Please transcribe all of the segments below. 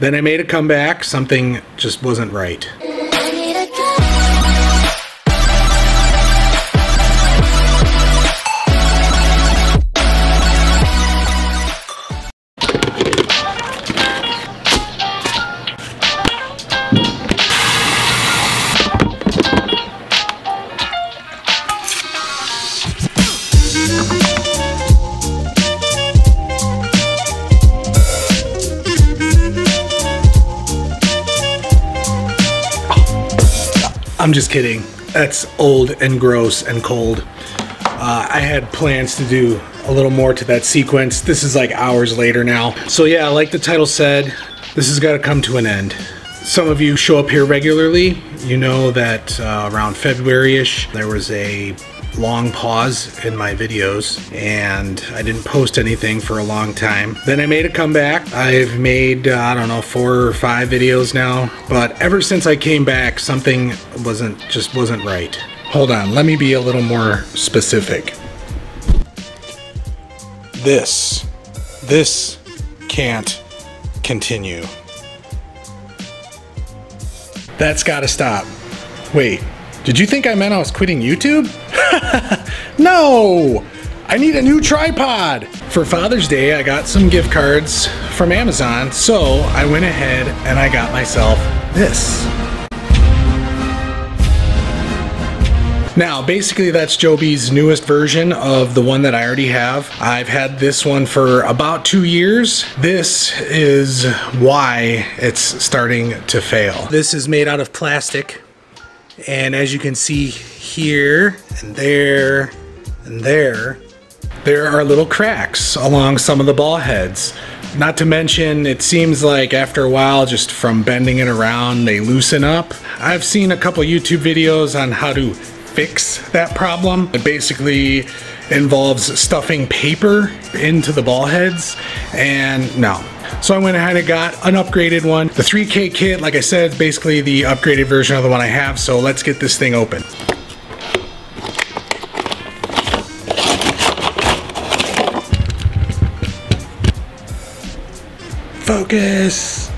Then I made a comeback. Something just wasn't right. I'm just kidding. That's old and gross and cold. I had plans to do a little more to that sequence. This is like hours later now. So yeah, like the title said, this has got to come to an end. Some of you show up here regularly. You know that around February-ish, there was a long pause in my videos and I didn't post anything for a long time. Then I made a comeback. I've made, I don't know, 4 or 5 videos now, but ever since I came back, something just wasn't right. Hold on, let me be a little more specific. This can't continue. That's gotta stop. Wait, did you think I meant I was quitting YouTube? No! I need a new tripod! For Father's Day, I got some gift cards from Amazon, so I went ahead and I got myself this. Now, basically that's Joby's newest version of the one that I already have. I've had this one for about 2 years. This is why it's starting to fail. This is made out of plastic, and as you can see here and there and there are little cracks along some of the ball heads. Not to mention, it seems like after a while, just from bending it around, they loosen up. I've seen a couple YouTube videos on how to fix that problem. It basically involves stuffing paper into the ball heads, and no. So I went ahead and got an upgraded one. The 3K kit, like I said, is basically the upgraded version of the one I have, so let's get this thing open. Focus!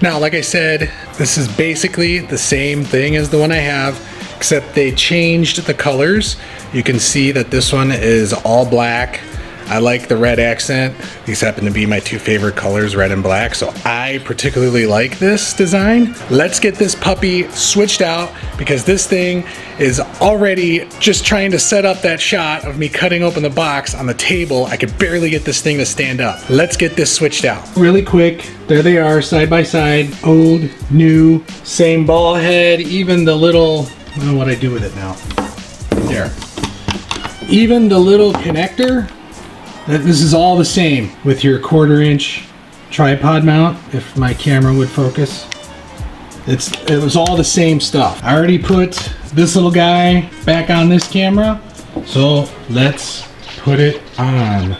Now, like I said, this is basically the same thing as the one I have, except they changed the colors. You can see that this one is all black. I like the red accent. These happen to be my 2 favorite colors, red and black, so I particularly like this design. Let's get this puppy switched out because this thing is already just trying to set up that shot of me cutting open the box on the table. I could barely get this thing to stand up. Let's get this switched out. Really quick, there they are side by side. Old, new, same ball head, even the little, I don't know what I do with it now. There. Even the little connector, this is all the same with your 1/4 inch tripod mount, if my camera would focus. It was all the same stuff. I already put this little guy back on this camera, so let's put it on.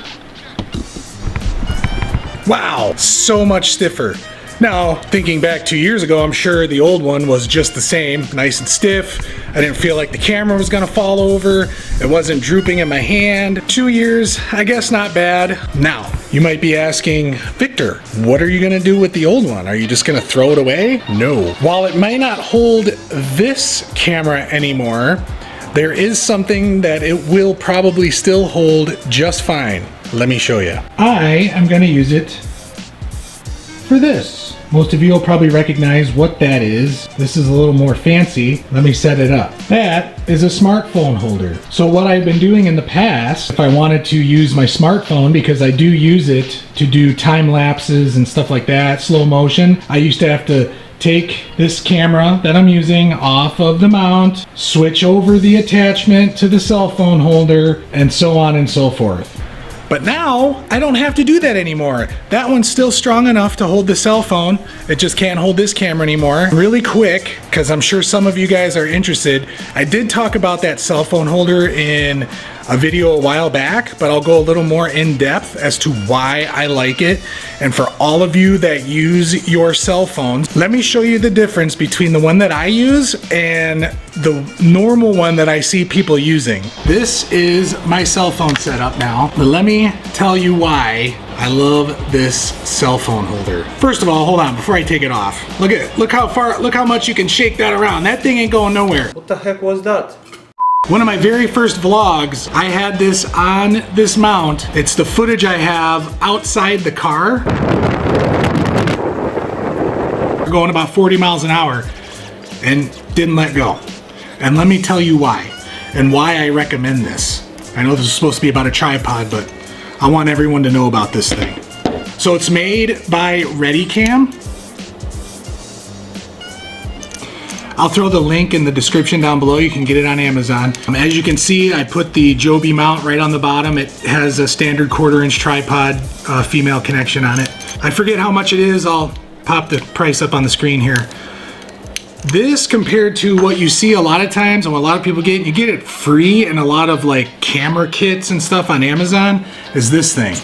Wow, so much stiffer. Now, thinking back 2 years ago, I'm sure the old one was just the same, nice and stiff. I didn't feel like the camera was gonna fall over. It wasn't drooping in my hand. 2 years, I guess not bad. Now, you might be asking, Victor, what are you gonna do with the old one? Are you just gonna throw it away? No. While it might not hold this camera anymore, there is something that it will probably still hold just fine. Let me show you. I am gonna use it for this. Most of you will probably recognize what that is. This is a little more fancy. Let me set it up. That is a smartphone holder. So what I've been doing in the past, if I wanted to use my smartphone, because I do use it to do time lapses and stuff like that, slow motion, I used to have to take this camera that I'm using off of the mount, switch over the attachment to the cell phone holder, and so on and so forth. But now, I don't have to do that anymore. That one's still strong enough to hold the cell phone. It just can't hold this camera anymore. Really quick, because I'm sure some of you guys are interested, I did talk about that cell phone holder in a video a while back, but I'll go a little more in depth as to why I like it. And for all of you that use your cell phones, let me show you the difference between the one that I use and the normal one that I see people using. This is my cell phone setup now, but let me tell you why I love this cell phone holder. First of all, hold on, before I take it off. Look how much you can shake that around. That thing ain't going nowhere. What the heck was that? One of my very first vlogs, I had this on this mount. It's the footage I have outside the car. We're going about 40 miles an hour and didn't let go. And let me tell you why, and why I recommend this. I know this is supposed to be about a tripod, but I want everyone to know about this thing. So it's made by Reticam. I'll throw the link in the description down below. You can get it on Amazon. As you can see, I put the Joby mount right on the bottom. It has a standard 1/4-inch tripod female connection on it. I forget how much it is. I'll pop the price up on the screen here. This, compared to what you see a lot of times and what a lot of people get, you get it free in a lot of like camera kits and stuff on Amazon, is this thing.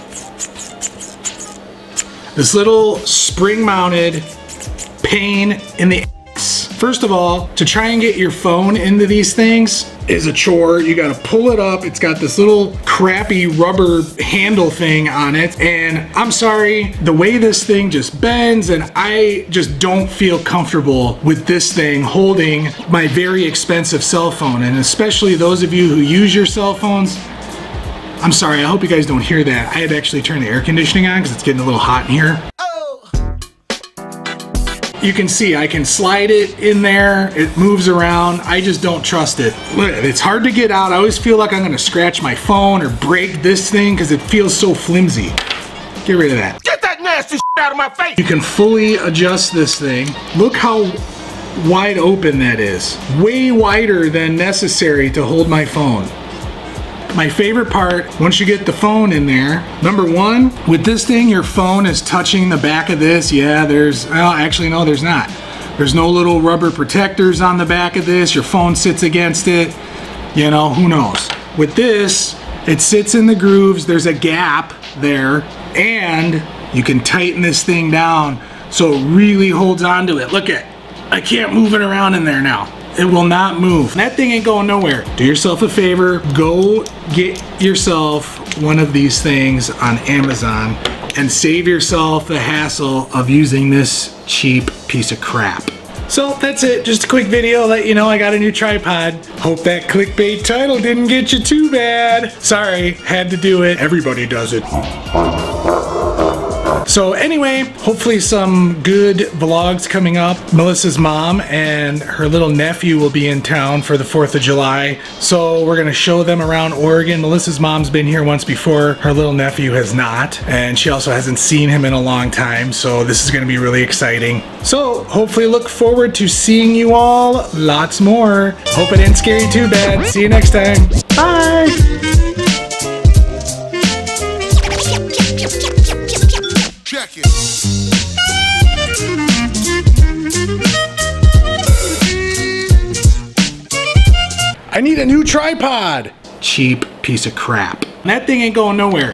This little spring-mounted pain in the ass. First of all, to try and get your phone into these things is a chore. You gotta pull it up. It's got this little crappy rubber handle thing on it. And I'm sorry, the way this thing just bends, and I just don't feel comfortable with this thing holding my very expensive cell phone. And especially those of you who use your cell phones, I'm sorry, I hope you guys don't hear that. I had to actually turn the air conditioning on because it's getting a little hot in here. You can see I can slide it in there. It moves around. I just don't trust it. Look, it's hard to get out. I always feel like I'm gonna scratch my phone or break this thing because it feels so flimsy. Get rid of that. Get that nasty shit out of my face! You can fully adjust this thing. Look how wide open that is. Way wider than necessary to hold my phone. My favorite part, once you get the phone in there, number one, with this thing, your phone is touching the back of this. Yeah, well, actually, no, there's not. There's no little rubber protectors on the back of this. Your phone sits against it. You know, who knows? With this, it sits in the grooves. There's a gap there, and you can tighten this thing down so it really holds onto it. Look at, I can't move it around in there now. It will not move. That thing ain't going nowhere. Do yourself a favor, go get yourself one of these things on Amazon and save yourself the hassle of using this cheap piece of crap. So that's it, just a quick video, let you know I got a new tripod. Hope that clickbait title didn't get you too bad. Sorry, had to do it. Everybody does it. So anyway, hopefully some good vlogs coming up. Melissa's mom and her little nephew will be in town for the 4th of July. So we're gonna show them around Oregon. Melissa's mom's been here once before. Her little nephew has not. And she also hasn't seen him in a long time. So this is gonna be really exciting. So hopefully look forward to seeing you all lots more. Hope it didn't scare you too bad. See you next time. Bye. Check it. I need a new tripod. Cheap piece of crap. That thing ain't going nowhere.